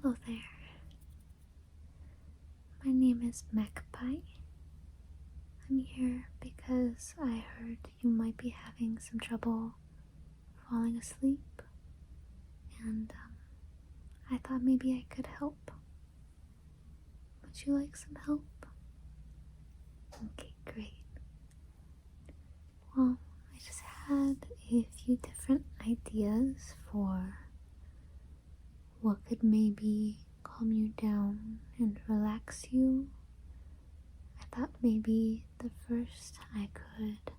Hello there. My name is Magpie. I'm here because I heard you might be having some trouble falling asleep, and I thought maybe I could help. Would you like some help? Okay, great. Well, I just had a few different ideas for what could maybe calm you down and relax you. I thought maybe the first I could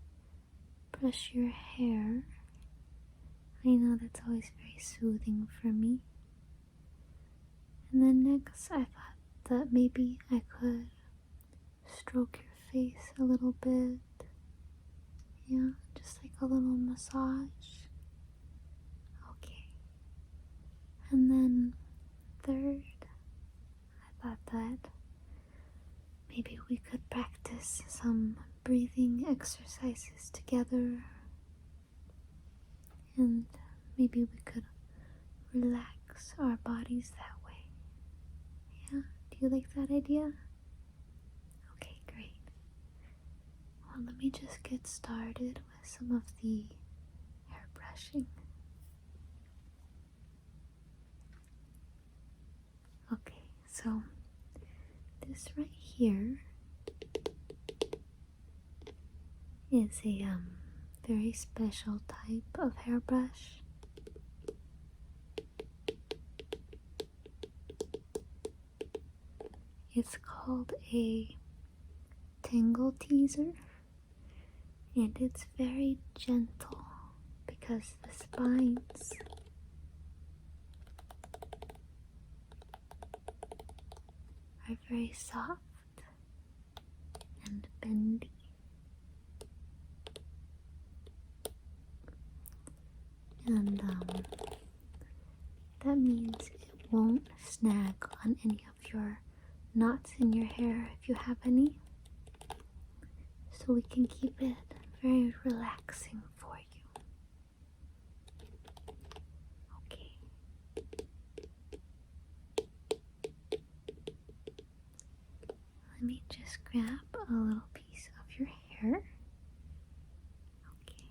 brush your hair. I know that's always very soothing for me. And then next I thought that maybe I could stroke your face a little bit. Yeah, just like a little massage. Okay. And then third, I thought that maybe we could practice some breathing exercises together, and maybe we could relax our bodies that way. Yeah, do you like that idea? Okay, great. Well, let me just get started with some of the hair brushing. Okay, so this right here is a very special type of hairbrush. It's called a tangle teaser, and it's very gentle because the spines are very soft and bendy. And that means it won't snag on any of your knots in your hair if you have any. So we can keep it very relaxing for you. Okay. Let me just grab a little piece of your hair. Okay.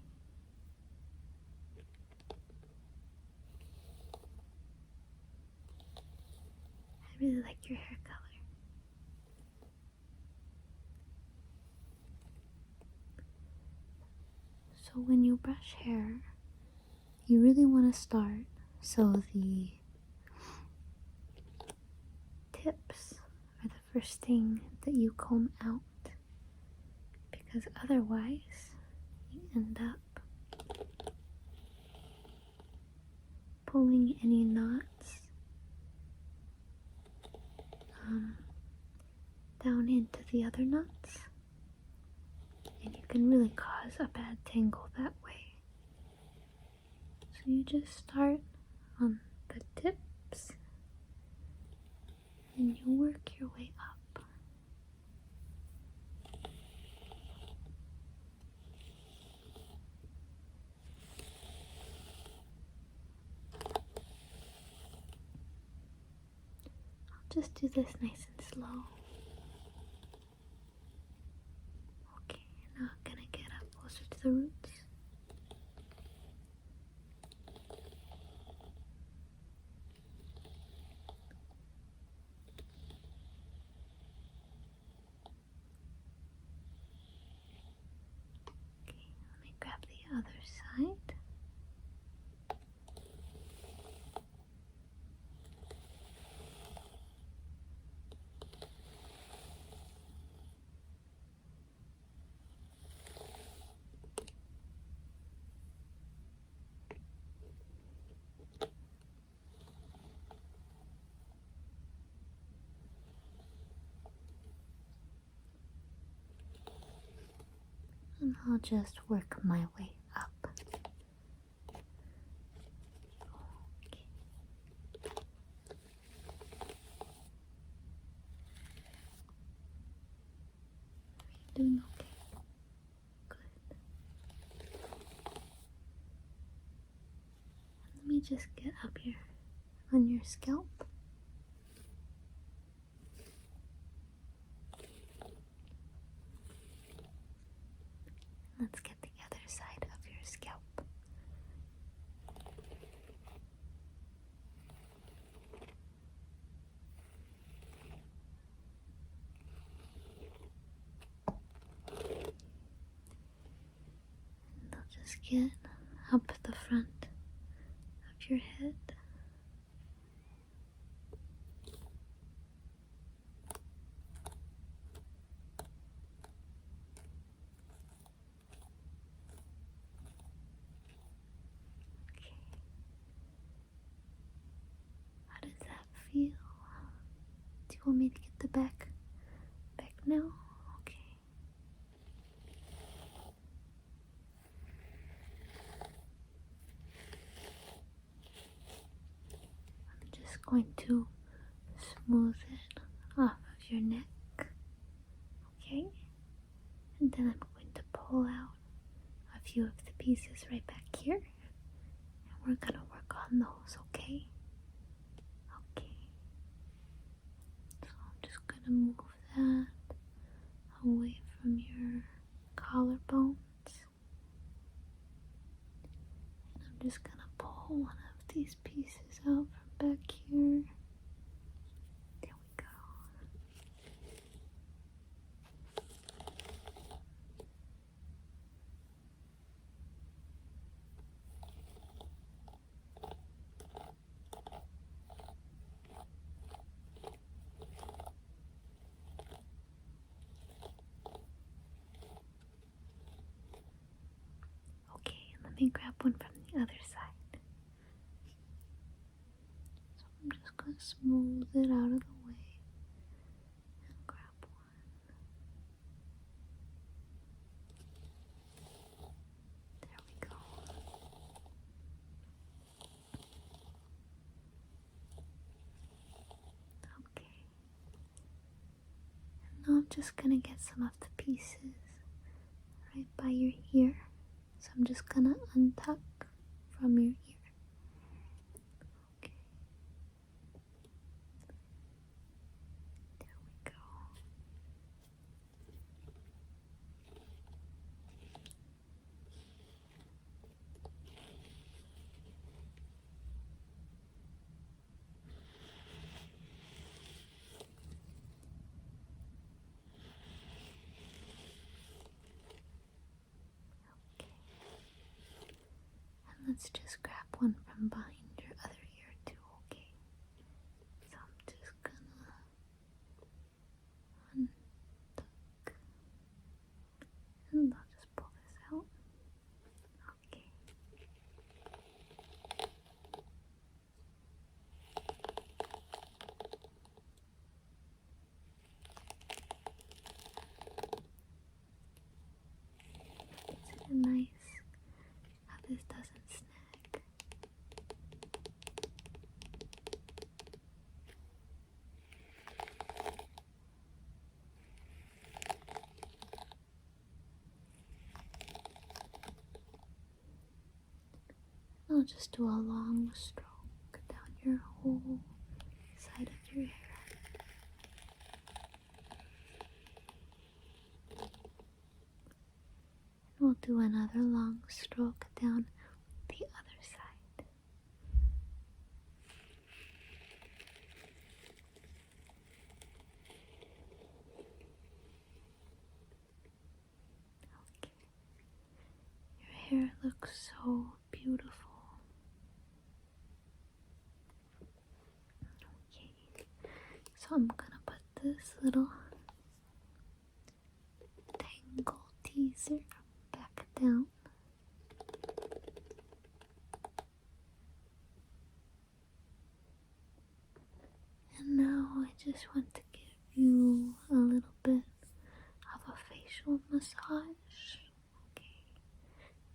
I really like your hair color. So when you brush hair, you really want to start so the tips are the first thing that you comb out, because otherwise you end up pulling any knots down into the other knots, and you can really cause a bad tangle that way. So you just start on the tips and you work your way up. I'll just do this nice and slow. Okay, now I'm gonna get up closer to the roots. Okay, let me grab the other side. And I'll just work my way up. Okay. Are you doing okay? Good. Let me just get up here on your scalp. get up the front of your head. Okay. How does that feel? Do you want me to get the back now? Okay. I'm just going to smooth it off of your neck. Okay? And then I'm going to pull out a few of the pieces right back here. And we're gonna work on those, okay? Okay. So I'm just gonna move that away from your collarbones. And I'm just gonna pull one of these pieces out from back here. There we go. Okay, let me grab one from the other side. So I'm just going to smooth it out of the way and grab one. There we go. Okay. And now I'm just going to get some of the pieces right by your ear. So I'm just going to untuck from your ear. Okay. There we go. And let's just grab one from behind your other ear too, okay? So I'm just gonna untuck and I'll just pull this out. Okay. Isn't it nice how this doesn't snag? I'll just do a long stroke down your whole side of your hair. And we'll do another long stroke down the other side. Okay. Your hair looks so beautiful. Okay. So I'm gonna put this little tangle teaser back down. And now I just want to give you a little bit of a facial massage. Okay,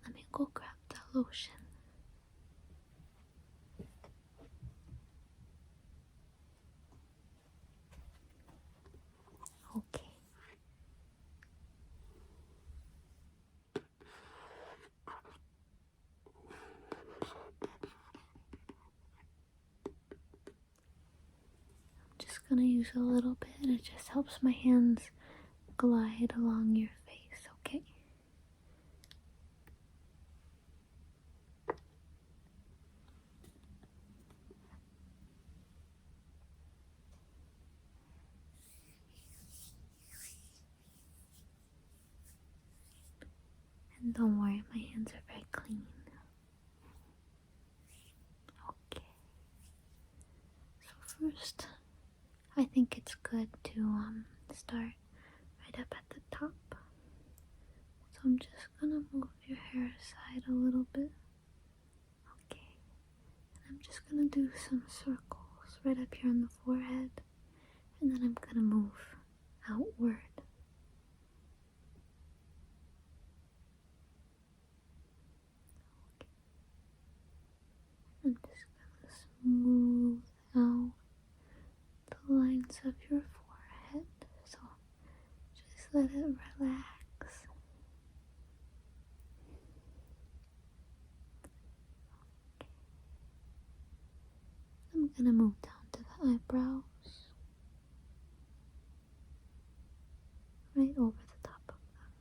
let me go grab the lotion. Okay. I'm just gonna use a little bit. It just helps my hands glide along your face, okay? And don't worry, my hands are very clean. Okay. So first, I think it's good to start right up at the top. So I'm just gonna move your hair aside a little bit. Okay. And I'm just gonna do some circles right up here on the forehead. And then I'm gonna move outward. I'm just gonna smooth out the lines of your forehead. So just let it relax. Okay. I'm gonna move down to the eyebrows. Right over the top of them.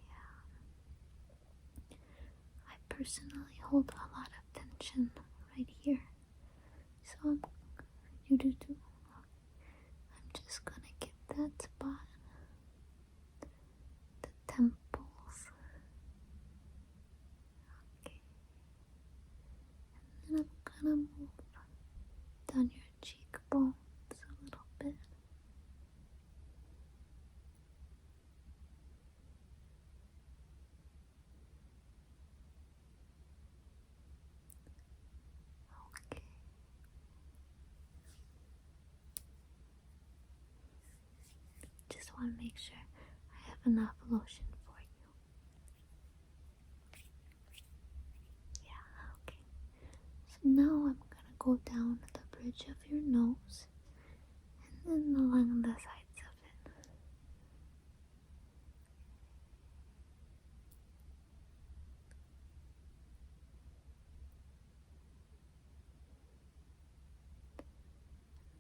Yeah. I personally hold a lot of tension right here. So you do too. I'm just gonna get that spot. The temples. Okay. And then I'm gonna move down your cheekbones a little bit. Okay. Just want to make sure I have enough lotion for you. Yeah, okay. So now I'm gonna go down the bridge of your nose and then along the sides of it.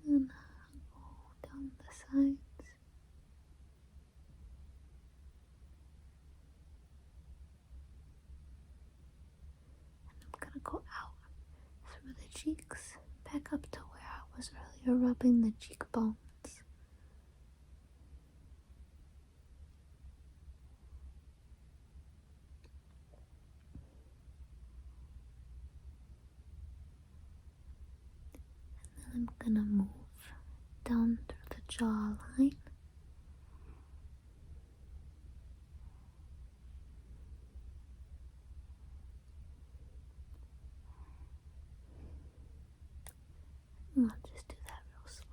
And then I'll go down the sides. And I'm gonna go out through the cheeks, back up to where I was earlier, rubbing the cheekbones. And then I'm gonna move down through the jawline. And I'll just do that real slow.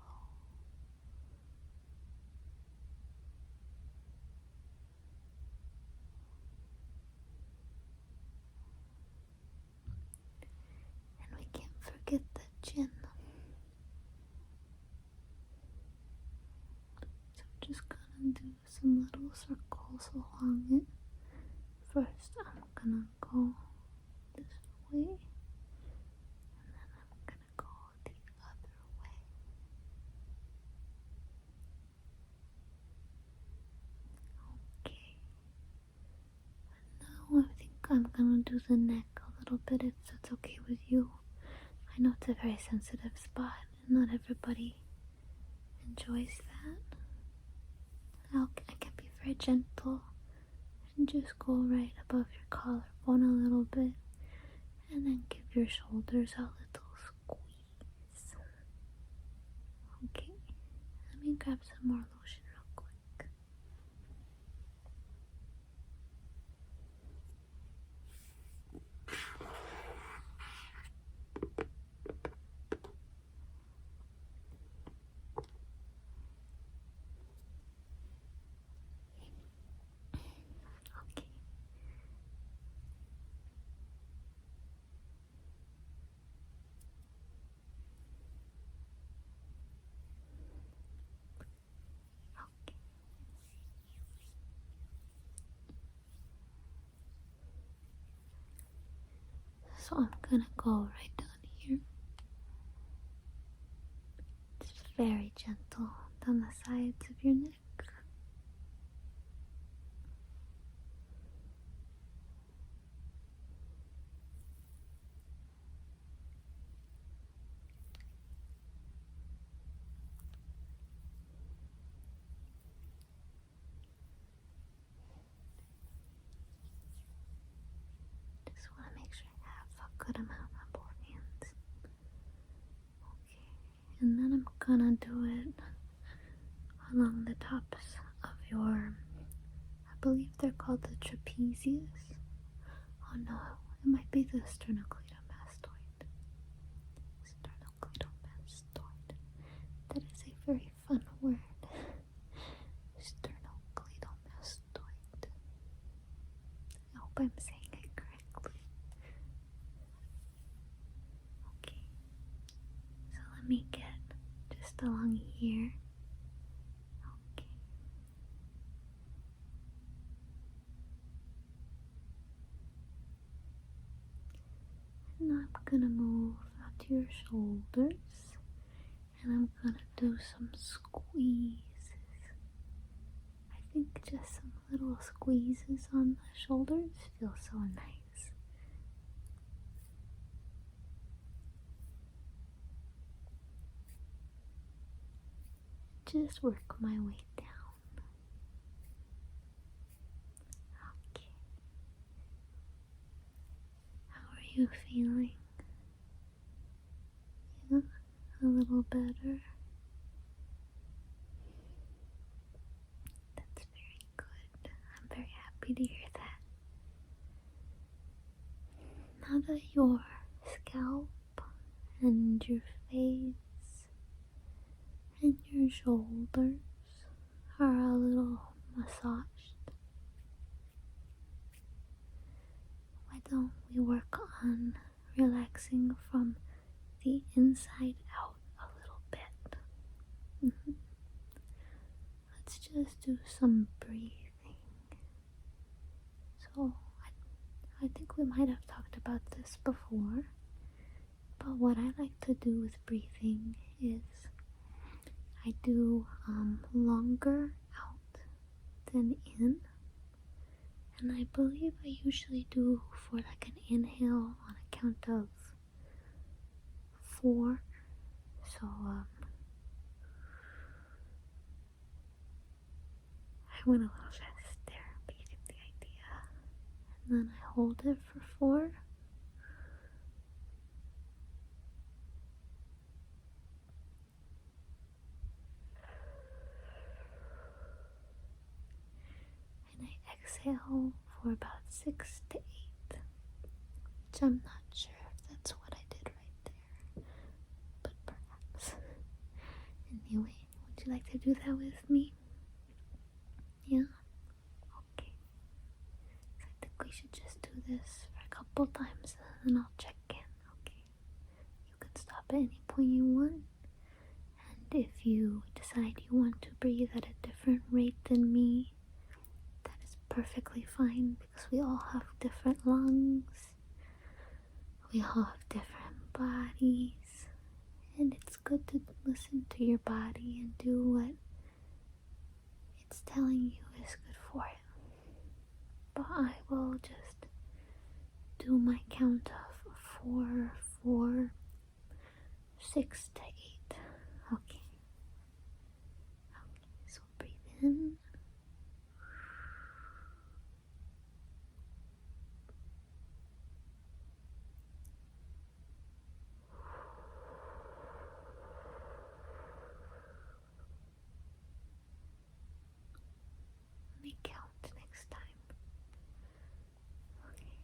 And we can't forget the chin. So I'm just gonna do some little circles along it. First, I'm gonna go this way, and then I'm gonna go the other way. Okay. And now I think I'm gonna do the neck a little bit if that's okay with you. I know it's a very sensitive spot, and not everybody enjoys that. I can be very gentle and just go right above your collarbone a little bit, and then give your shoulders a little squeeze. Okay, let me grab some more lotion real quick. Okay. Okay. So I'm gonna go right down here. Just very gentle down the sides of your neck. put them out on both hands. Okay, and then I'm gonna do it along the tops of your, I believe they're called the Trapezius. Oh no, it might be the Sternocleidomastoid. Sternocleidomastoid. That is a very fun word. Sternocleidomastoid. I hope I'm saying it correctly. Okay, so let me get just along here. Okay. And I'm gonna move out to your shoulders, and I'm gonna do some squeezes. I think just some little squeezes on the shoulders feel so nice. Just work my way down. Okay. How are you feeling? Yeah, a little better. That's very good. I'm very happy to hear that. Now that your scalp and your face and your shoulders are a little massaged, why don't we work on relaxing from the inside out a little bit? Let's just do some breathing. So I think we might have talked about this before, but what I like to do with breathing is I do longer out than in, and I believe I usually do for like an inhale on a count of 4. So I went a little fast there, but you get the idea. And then I hold it for 4. And I exhale for about 6 to 8, which I'm not sure if that's what I did right there, but perhaps. Anyway, would you like to do that with me? Yeah? Okay. So I think we should just do this for a couple times and then I'll check in, okay? You can stop at any point you want. And if you decide you want to breathe at a different rate than me, that is perfectly fine because we all have different lungs. We all have different bodies. And it's good to listen to your body and do what it's telling you is good for it. But I will just do my count of 4, 4, 6 to 8. Okay. So breathe in. Let me count next time. Okay.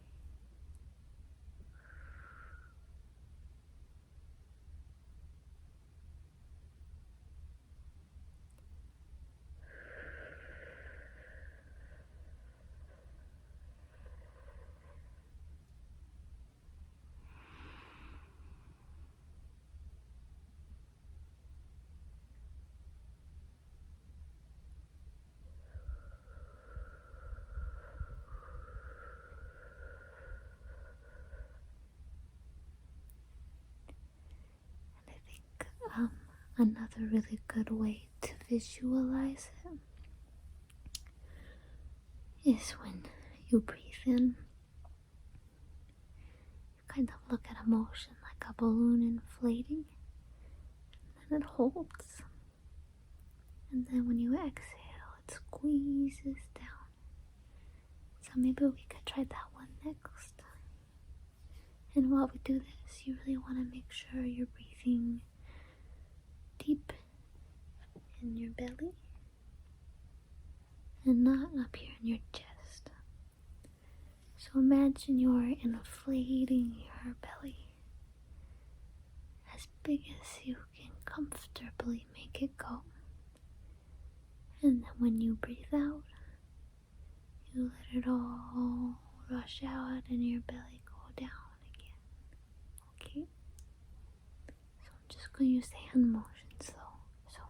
Another really good way to visualize it is when you breathe in, you kind of look at a motion like a balloon inflating, and then it holds. And then when you exhale, it squeezes down. So maybe we could try that one next. And while we do this, you really want to make sure you're breathing deep in your belly and not up here in your chest. So imagine you're inflating your belly as big as you can comfortably make it go. And then when you breathe out, you let it all rush out and your belly go down again. Okay? So I'm just going to use the hand motions though. So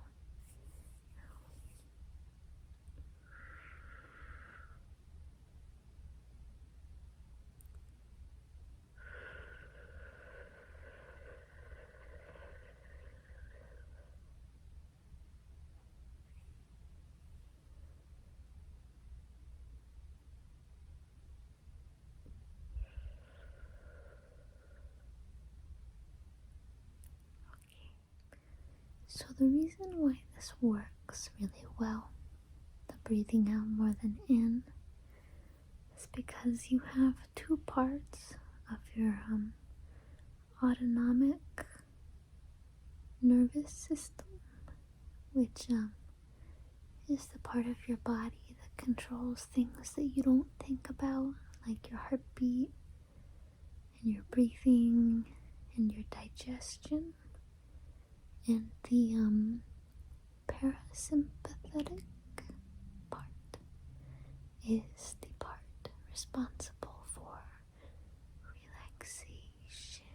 So the reason why this works really well, the breathing out more than in, is because you have two parts of your autonomic nervous system, which is the part of your body that controls things that you don't think about, like your heartbeat and your breathing and your digestion. And the parasympathetic part is the part responsible for relaxation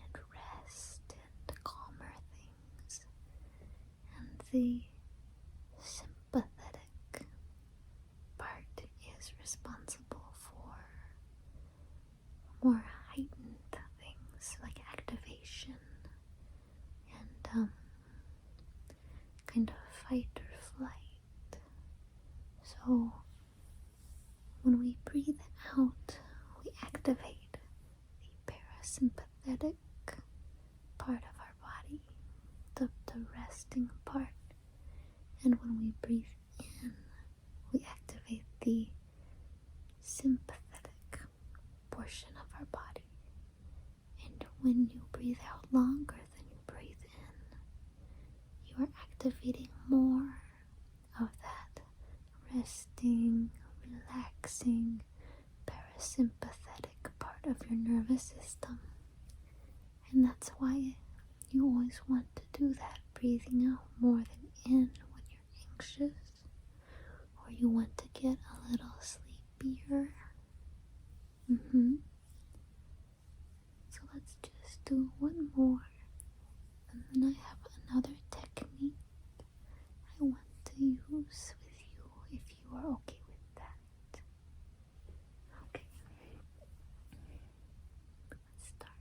and rest and calmer things. And the sympathetic part is responsible for more heightened things like activation and kind of fight or flight. So when we breathe out, we activate the parasympathetic part of our body, the resting part. And when we breathe in, we activate the sympathetic portion of our body. And when you breathe out longer than you breathe in, you are activating more of that resting, relaxing, parasympathetic part of your nervous system. And that's why you always want to do that, breathing out more than in when you're anxious or you want to get a little sleepier. So let's just do one more, and then I have another technique I want to use with you if you are okay with that. Okay, let's start.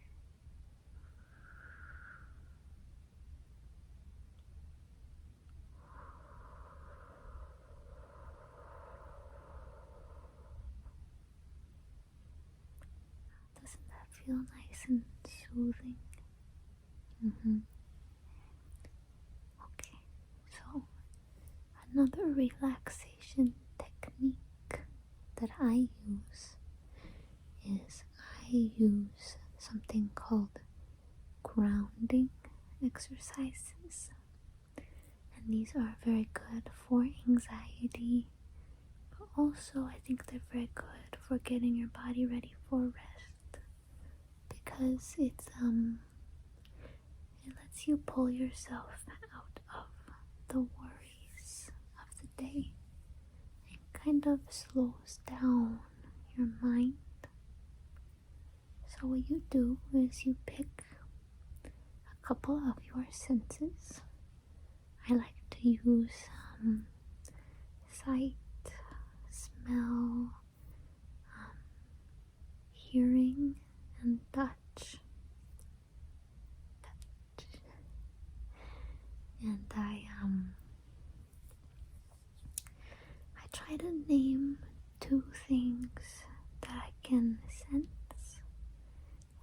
Doesn't that feel nice and soothing? Okay, so another relaxation technique that I use is I use something called grounding exercises. And these are very good for anxiety, but also I think they're very good for getting your body ready for rest, because it lets you pull yourself out of the worries of the day and kind of slows down your mind. So what you do is you pick a couple of your senses. I like to use sight, smell, hearing, and touch. And I try to name two things that I can sense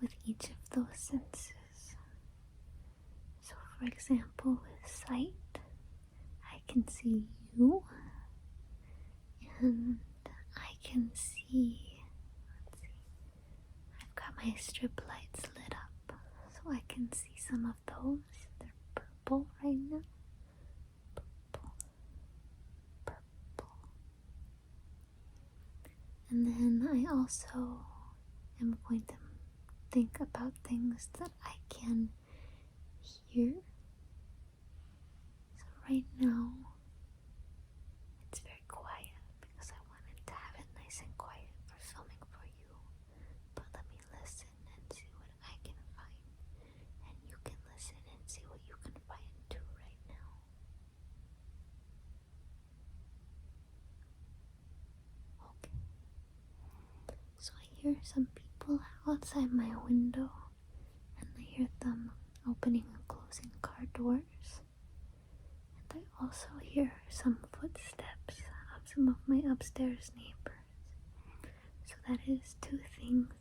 with each of those senses. So for example, with sight, I can see you, and I can see, I've got my strip lights lit up so I can see some of those. They're purple right now. Purple. Purple. And then I also am going to think about things that I can hear. So right now, it's very quiet because I wanted to have it nice and quiet for filming for you. But let me listen and see what I can find. And you can listen and see what you can find too right now. Okay. So I hear some people outside my window, and I hear them opening and closing car doors. And I also hear some footsteps of some of my upstairs neighbors. So that is two things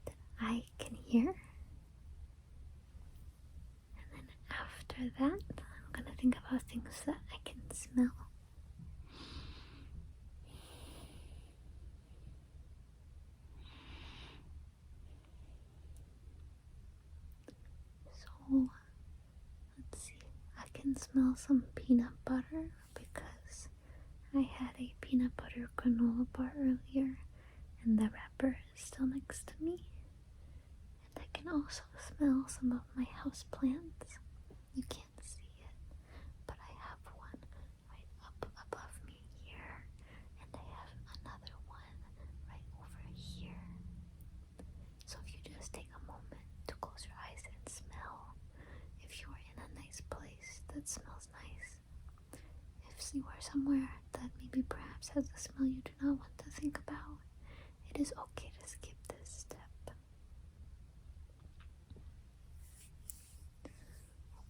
that I can hear. And then after that, I'm going to think about things that I can smell. So, let's see. I can smell some peanut butter because I had a peanut butter granola bar earlier and the wrapper is still next to me. And I can also smell some of my house plants. You can't see it, but I have one right up above me here, and I have another one right over here. So if you just take a moment to close your eyes and smell, if you are in a nice place that smells nice, if you are somewhere that maybe perhaps has a smell you do not want to think about, it is okay to skip this step.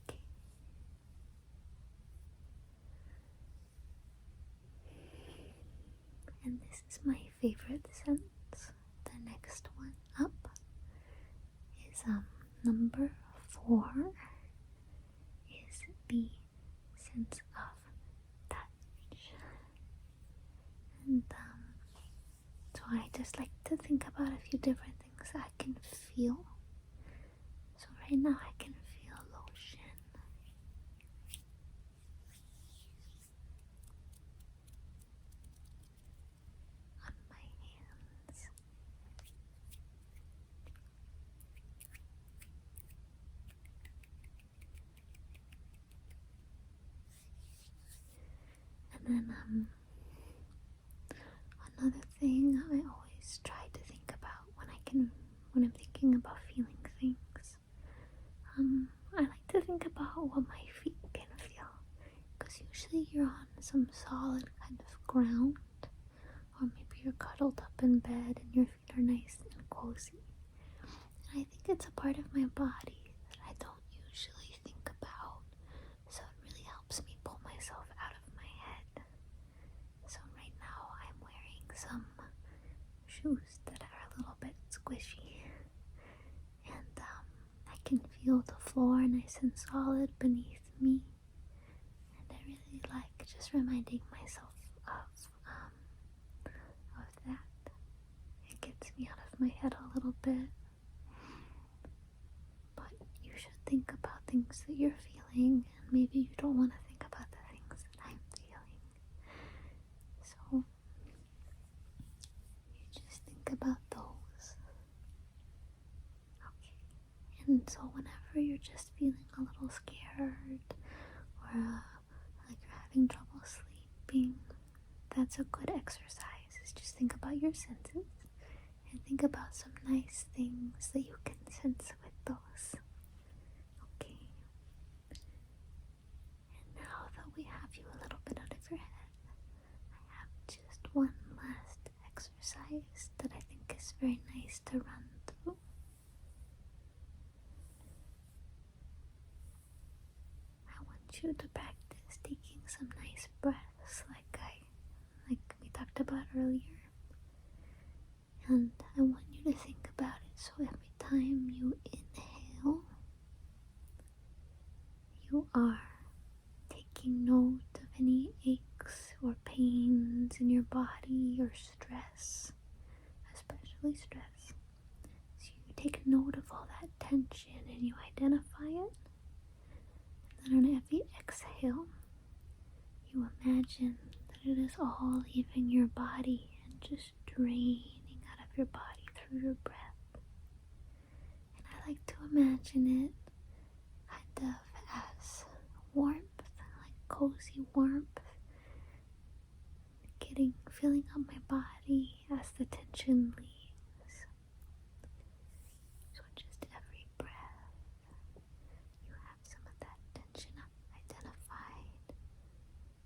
Okay. And this is my favorite scent. The next one up is number 4 is the sense of touch. And so I just like to think about a few different things I can feel. So right now I can feel lotion. On my hands. And then another thing I always try to think about when I'm thinking about feeling things, I like to think about what my feet can feel, because usually you're on some solid kind of ground, or maybe you're cuddled up in bed and your feet are nice and cozy. And I think it's a part of my body that I don't usually think about, so it really helps me pull myself out of my head. So right now I'm wearing some shoes that are a little bit squishy, and I can feel the floor nice and solid beneath me, and I really like just reminding myself of that. It gets me out of my head a little bit. But you should think about things that you're feeling, and maybe you don't want to think about the things that I'm feeling. So you just think about those. Okay. And so whenever you're just feeling a little scared, or like you're having trouble sleeping, that's a good exercise. Is just think about your senses and think about some nice things that you can sense with those. Okay. And now that we have you a little bit out of your head, I have just one last exercise that I think is very nice to run through. I want you to practice taking some nice breaths like we talked about earlier. And I want you to think about it, so every time you inhale, you are taking note of any aches or pains in your body or stress, especially stress. take note of all that tension and you identify it. And then on every exhale, you imagine that it is all leaving your body and just draining out of your body through your breath. And I like to imagine it kind of as warmth, like cozy warmth, filling up my body as the tension leaves. So just every breath, you have some of that tension identified,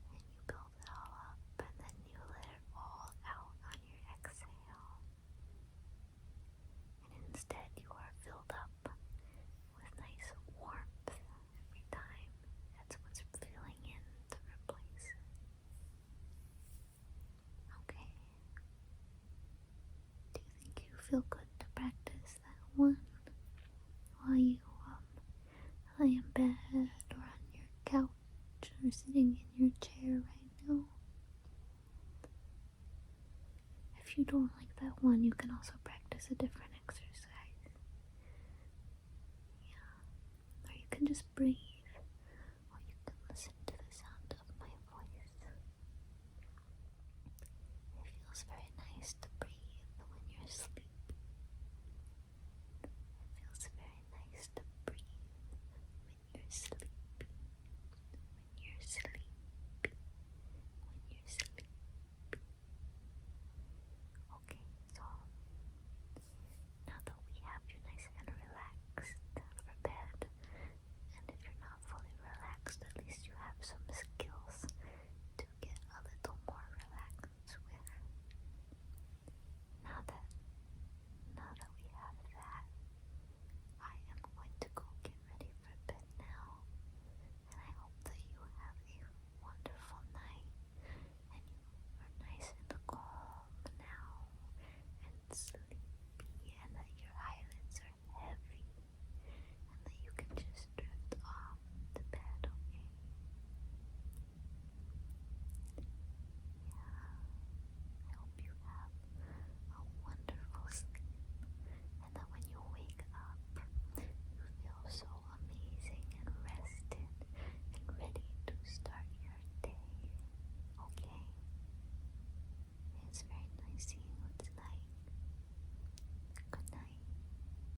and you build it all up, and then you let it all out on your exhale. And instead you are filled up with nice warmth every time. That's what's filling in to replace it. Okay. Do you think you feel good to practice that one while you lay in bed or on your couch or sitting in your chair right now? If you don't like that one, you can also practice a different exercise. Yeah. Or you can just breathe.